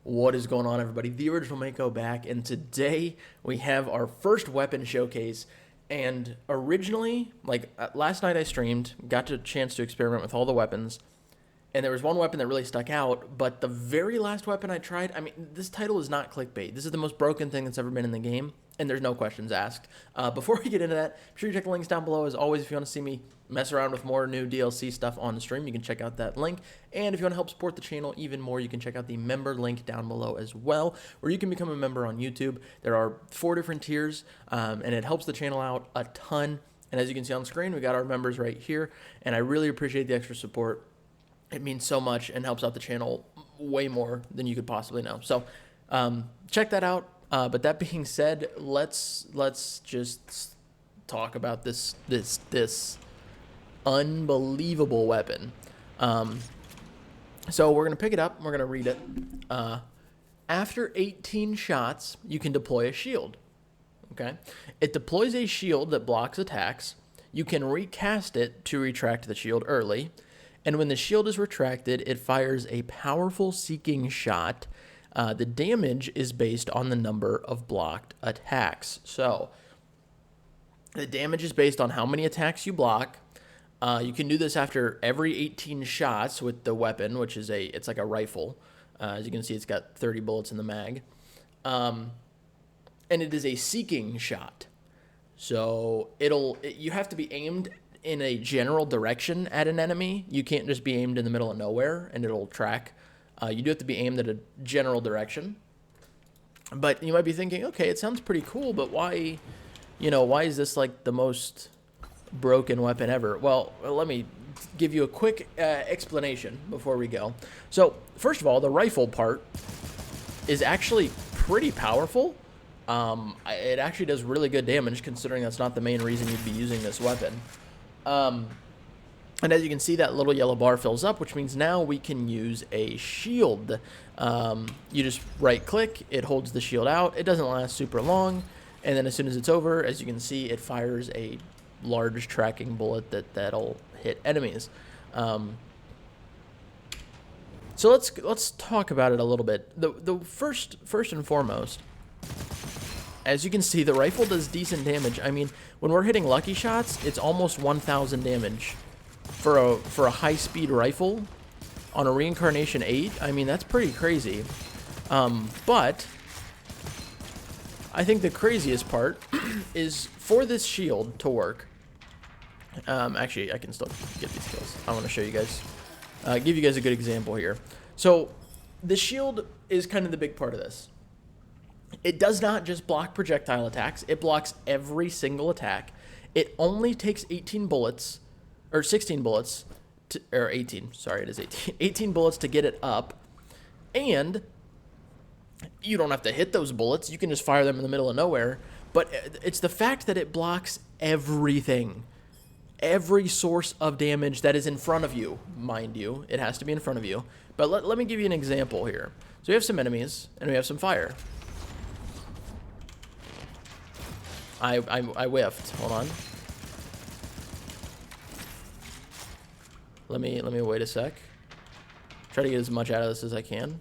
What is going on, everybody? The Original Mako back, and today we have our first weapon showcase. And originally, last night I streamed, got a chance to experiment with all the weapons, and there was one weapon that really stuck out, but the very last weapon I tried, I mean, this title is not clickbait. This is the most broken thing that's ever been in the game, and there's no questions asked. Before we get into that, be sure you check the links down below. As always, if you want to see me mess around with more new DLC stuff on the stream, you can check out that link. And if you want to help support the channel even more, you can check out the member link down below as well, where you can become a member on YouTube. There are 4 different tiers, and it helps the channel out a ton. And as you can see on screen, we got our members right here, and I really appreciate the extra support. It means so much and helps out the channel way more than you could possibly know. So check that out. But that being said, let's just talk about this unbelievable weapon. So we're gonna pick it up. We're gonna read it. After 18 shots, you can deploy a shield. Okay, it deploys a shield that blocks attacks. You can recast it to retract the shield early. And when the shield is retracted, it fires a powerful seeking shot. The damage is based on the number of blocked attacks. So the damage is based on how many attacks you block. You can do this after every 18 shots with the weapon, which is it's like a rifle. As you can see, it's got 30 bullets in the mag. And it is a seeking shot. So you have to be aimed in a general direction at an enemy. You can't just be aimed in the middle of nowhere and it'll track. You do have to be aimed at a general direction. But you might be thinking, okay, it sounds pretty cool, but why is this like the most broken weapon ever? Well, let me give you a quick explanation before we go. So first of all, the rifle part is actually pretty powerful. It actually does really good damage, considering that's not the main reason you'd be using this weapon. And as you can see, that little yellow bar fills up, which means now we can use a shield. You just right click, it holds the shield out. It doesn't last super long. And then as soon as it's over, as you can see, it fires a large tracking bullet that'll hit enemies. So let's talk about it a little bit. The first and foremost, as you can see, the rifle does decent damage. I mean, when we're hitting lucky shots, it's almost 1,000 damage for a high-speed rifle on a Reincarnation 8. I mean, that's pretty crazy. But I think the craziest part is for this shield to work. Actually, I can still get these kills. I want to show you guys, give you guys a good example here. So the shield is kind of the big part of this. It does not just block projectile attacks. It blocks every single attack. It only takes 18 bullets, or 16 bullets, or 18. Sorry, it is 18. 18 bullets to get it up. And you don't have to hit those bullets. You can just fire them in the middle of nowhere. But it's the fact that it blocks everything. Every source of damage that is in front of you, mind you. It has to be in front of you. But let me give you an example here. So we have some enemies, and we have some fire. I whiffed. Hold on. Let me wait a sec. Try to get as much out of this as I can.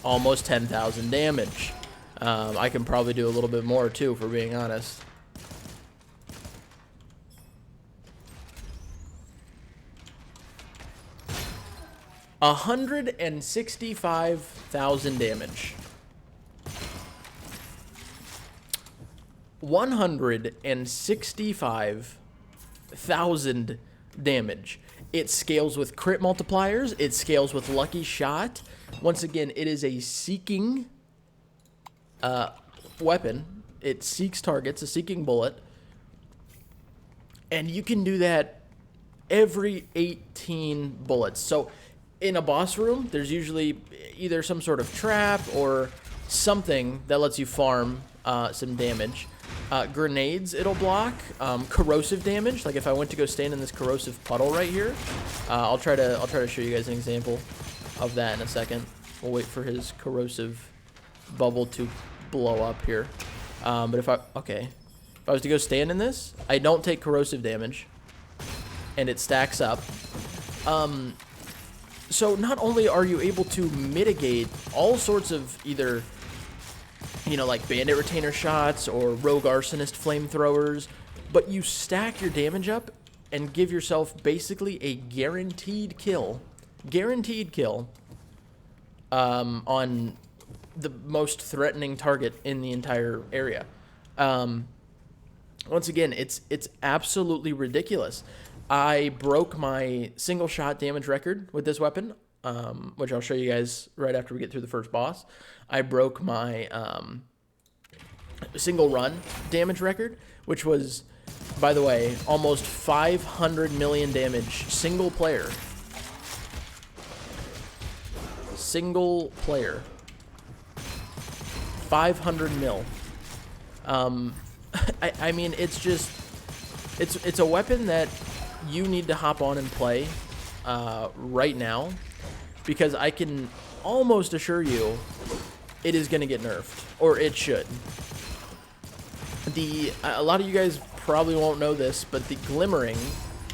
Almost 10,000 damage. I can probably do a little bit more too, for being honest. $165,000 damage. 165,000 damage. It scales with crit multipliers. It scales with lucky shot. Once again, it is a seeking weapon. It seeks targets, a seeking bullet. And you can do that every 18 bullets. So in a boss room, there's usually either some sort of trap or something that lets you farm some damage. Grenades it'll block, corrosive damage. Like if I went to go stand in this corrosive puddle right here, I'll try to show you guys an example of that in a second. We'll wait for his corrosive bubble to blow up here. But if I was to go stand in this, I don't take corrosive damage, and it stacks up. So not only are you able to mitigate all sorts of either, you know, like bandit retainer shots or rogue arsonist flamethrowers, but you stack your damage up and give yourself basically a guaranteed kill on the most threatening target in the entire area. Once again, it's absolutely ridiculous. I broke my single shot damage record with this weapon, which I'll show you guys right after we get through the first boss. I broke my single run damage record, which was, by the way, almost 500 million damage single player. Single player. 500 mil. I mean, it's just, it's a weapon that you need to hop on and play right now, because I can almost assure you it is going to get nerfed, or it should. A lot of you guys probably won't know this, but the Glimmering,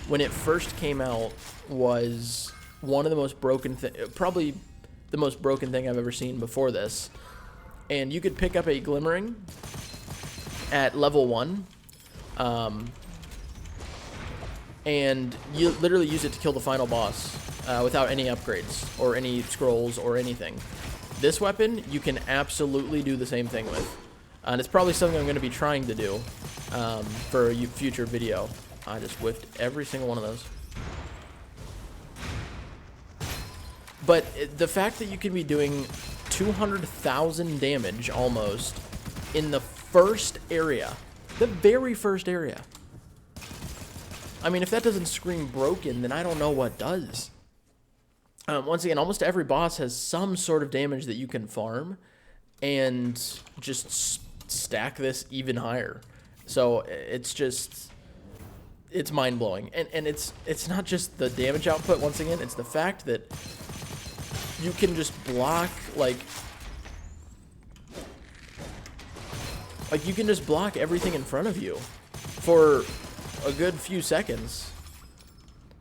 when it first came out, was one of the most broken probably the most broken thing I've ever seen before this. And you could pick up a Glimmering at level 1, and you literally use it to kill the final boss without any upgrades or any scrolls or anything. This weapon you can absolutely do the same thing with, and it's probably something I'm going to be trying to do for a future video. I just whiffed every single one of those. But the fact that you can be doing 200,000 damage almost in the first area, the very first area. I mean, if that doesn't scream broken, then I don't know what does. Once again, almost every boss has some sort of damage that you can farm and just stack this even higher. So it's just, it's mind-blowing. And it's not just the damage output, once again, it's the fact that you can just block, like you can just block everything in front of you for a good few seconds.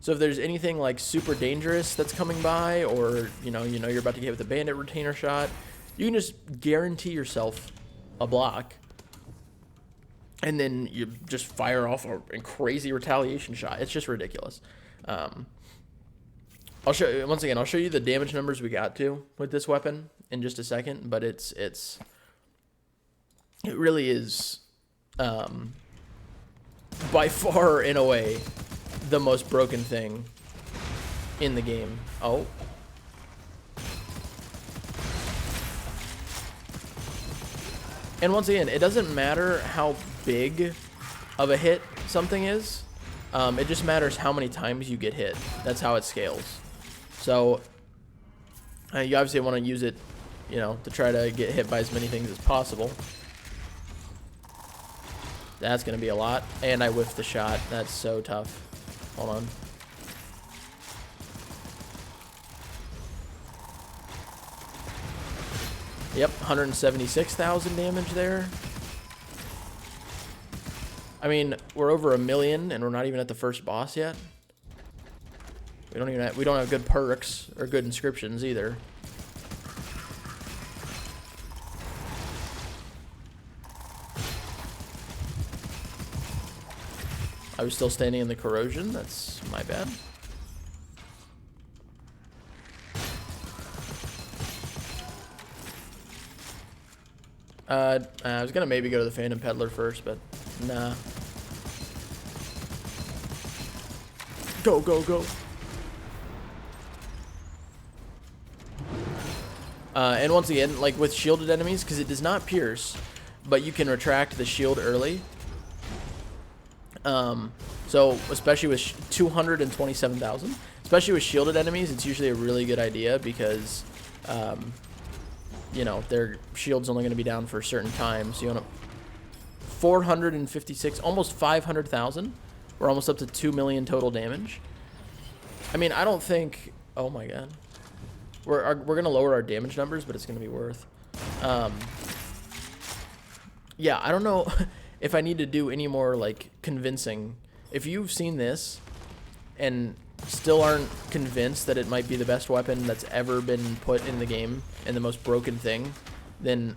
So if there's anything like super dangerous that's coming by, or you know you're about to get with a bandit retainer shot, you can just guarantee yourself a block, and then you just fire off a crazy retaliation shot. It's just ridiculous. I'll show you, once again, I'll show you the damage numbers we got to with this weapon in just a second, but it really is by far, in a way, the most broken thing in the game. Oh. And once again, it doesn't matter how big of a hit something is. It just matters how many times you get hit. That's how it scales. So you obviously want to use it, you know, to try to get hit by as many things as possible. That's going to be a lot. And I whiffed the shot. That's so tough. Hold on. Yep, 176,000 damage there. I mean, we're over 1 million, and we're not even at the first boss yet. We don't have good perks or good inscriptions either. I was still standing in the corrosion. That's my bad. I was gonna maybe go to the Phantom Peddler first, but nah. Go, go, go. And once again, like with shielded enemies, because it does not pierce, but you can retract the shield early. So especially with 227,000, especially with shielded enemies, it's usually a really good idea because, you know, their shield's only going to be down for a certain time. So you want to 456, almost 500,000. We're almost up to 2 million total damage. I mean, I don't think, oh my God. We're going to lower our damage numbers, but it's going to be worth. Yeah, I don't know if I need to do any more, like, convincing. If you've seen this and still aren't convinced that it might be the best weapon that's ever been put in the game and the most broken thing, then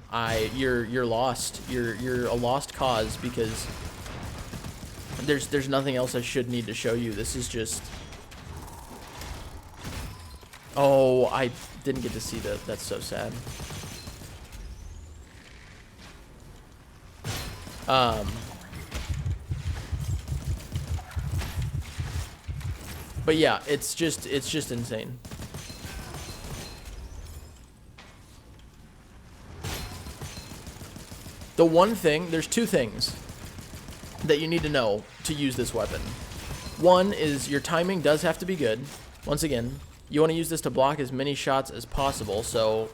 you're lost. You're a lost cause, because there's nothing else I should need to show you. This is just... Oh, I didn't get to see that. That's so sad. But yeah, it's just insane. The one thing, there's two things that you need to know to use this weapon. One is your timing does have to be good. Once again, you want to use this to block as many shots as possible, so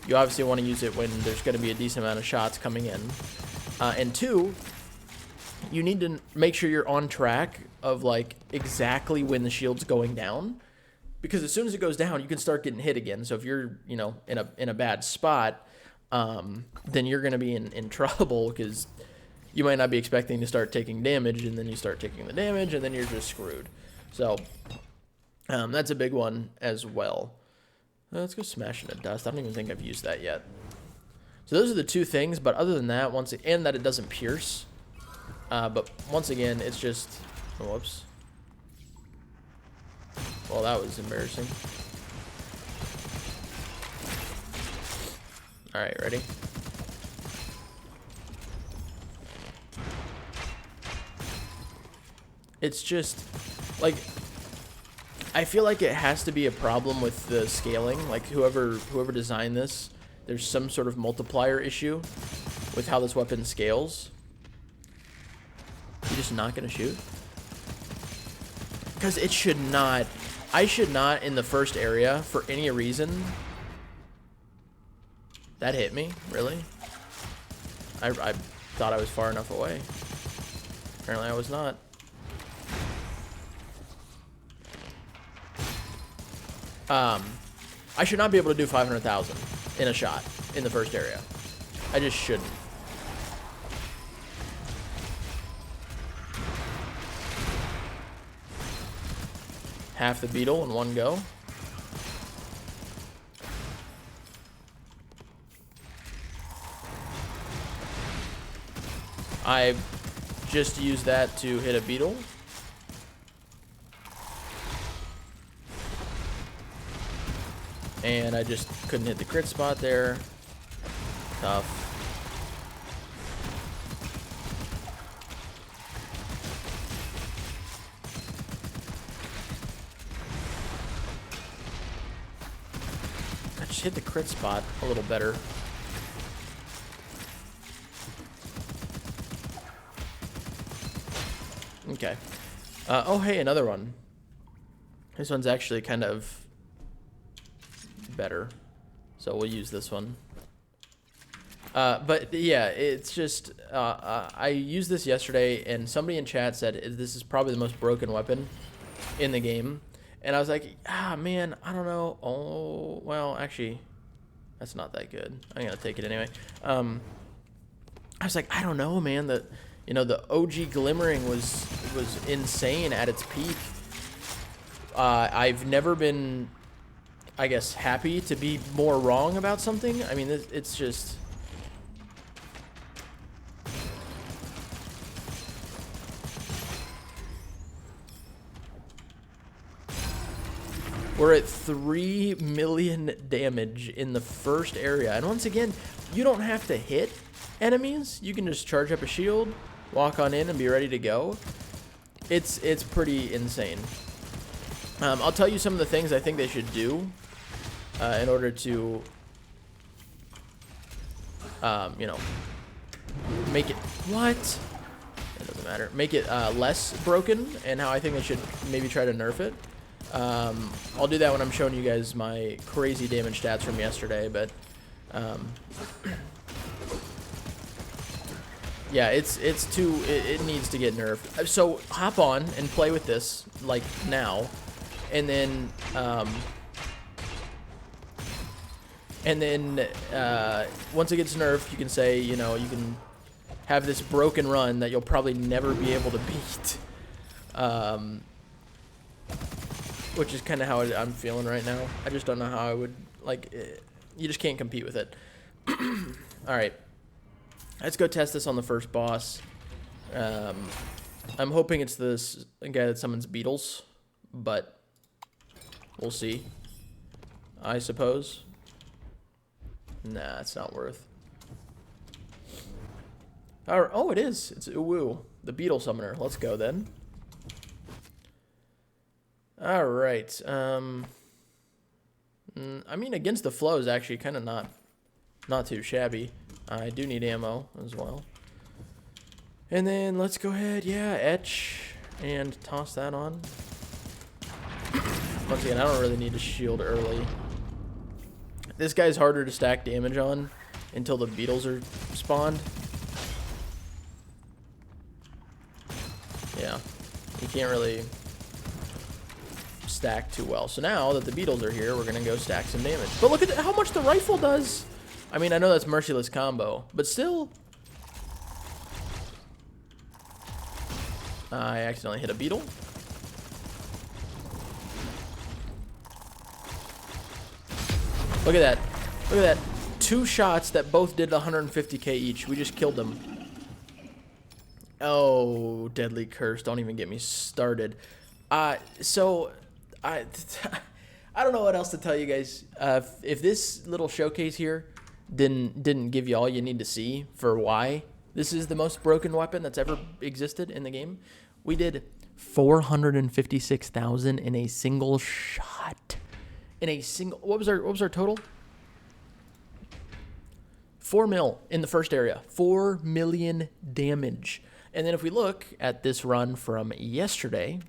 you obviously want to use it when there's going to be a decent amount of shots coming in. And two, you need to make sure you're on track of like exactly when the shield's going down, because as soon as it goes down, you can start getting hit again. So if you're, you know, in a bad spot, then you're going to be in trouble, because you might not be expecting to start taking damage, and then you start taking the damage, and then you're just screwed. So that's a big one as well. Let's go smash into dust. I don't even think I've used that yet. So those are the two things, but other than that, and that it doesn't pierce. But once again, it's just... Oh, whoops. Well, that was embarrassing. Alright, ready? It's just... like... I feel like it has to be a problem with the scaling. Like, whoever designed this, there's some sort of multiplier issue with how this weapon scales. You're just not gonna shoot? Because it should not... I should not, in the first area, for any reason... That hit me? Really? I thought I was far enough away. Apparently I was not. I should not be able to do 500,000 in a shot in the first area. I just shouldn't. Half the beetle in one go. I just used that to hit a beetle. And I just couldn't hit the crit spot there. Tough. I just hit the crit spot a little better. Okay. Oh, hey, another one. This one's actually kind of better, so we'll use this one. But yeah, it's just I used this yesterday, and somebody in chat said this is probably the most broken weapon in the game, and I was like, man, I don't know. Oh, well, actually, that's not that good. I'm gonna take it anyway. I was like, I don't know, man. The OG glimmering was insane at its peak. I've never been, I guess, happy to be more wrong about something. I mean, it's just... We're at 3 million damage in the first area. And once again, you don't have to hit enemies. You can just charge up a shield, walk on in, and be ready to go. It's pretty insane. I'll tell you some of the things I think they should do in order to, make it... What? It doesn't matter. Make it less broken, and how I think they should maybe try to nerf it. I'll do that when I'm showing you guys my crazy damage stats from yesterday, but... yeah, it needs to get nerfed. So hop on and play with this, like, now. And then, once it gets nerfed, you can say, you can have this broken run that you'll probably never be able to beat. which is kind of how I'm feeling right now. I just don't know how I would, like, you just can't compete with it. All right, let's go test this on the first boss. I'm hoping it's this guy that summons beetles, but we'll see, I suppose. Nah, it's not worth. Oh, it is. It's Uwu, the beetle summoner. Let's go then. All right. I mean, against the flow is actually kind of not too shabby. I do need ammo as well. And then let's go ahead, yeah, etch and toss that on. Once again, I don't really need to shield early. This guy's harder to stack damage on until the beetles are spawned. Yeah, you can't really stack too well. So now that the beetles are here, we're gonna go stack some damage. But look at how much the rifle does. I mean, I know that's merciless combo, but still. I accidentally hit a beetle. Look at that. Look at that. 2 shots that both did 150k each. We just killed them. Oh, deadly curse. Don't even get me started. So, I don't know what else to tell you guys. If this little showcase here didn't give you all you need to see for why this is the most broken weapon that's ever existed in the game, we did 456,000 in a single shot. In a single, what was our total? 4 mil in the first area. 4 million damage. And then if we look at this run from yesterday,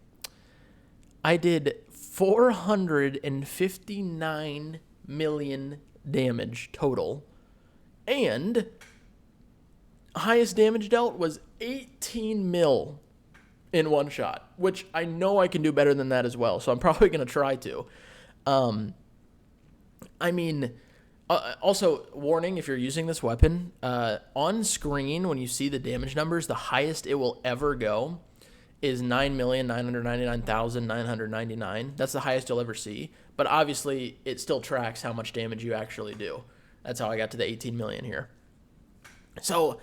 I did 459 million damage total. And highest damage dealt was 18 mil in one shot, which I know I can do better than that as well. So I'm probably going to try to. I mean, also, warning, if you're using this weapon, on screen, when you see the damage numbers, the highest it will ever go is 9,999,999. That's the highest you'll ever see. But obviously, it still tracks how much damage you actually do. That's how I got to the 18 million here. So,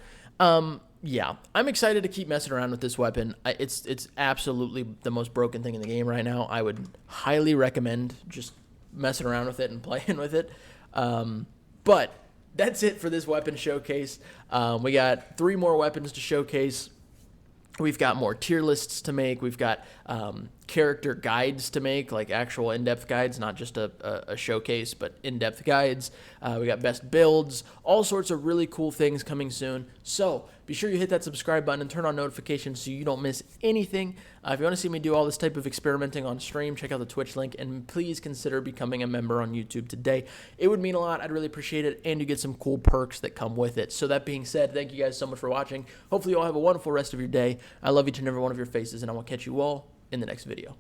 yeah, I'm excited to keep messing around with this weapon. It's absolutely the most broken thing in the game right now. I would highly recommend just messing around with it and playing with it. But that's it for this weapon showcase. We got 3 more weapons to showcase. We've got more tier lists to make. We've got character guides to make, like actual in-depth guides, not just a showcase, but in-depth guides. We got best builds, all sorts of really cool things coming soon. So be sure you hit that subscribe button and turn on notifications so you don't miss anything. If you want to see me do all this type of experimenting on stream, check out the Twitch link, and please consider becoming a member on YouTube today. It would mean a lot. I'd really appreciate it, and you get some cool perks that come with it. So that being said, thank you guys so much for watching. Hopefully you all have a wonderful rest of your day. I love each and every one of your faces, and I will catch you all in the next video.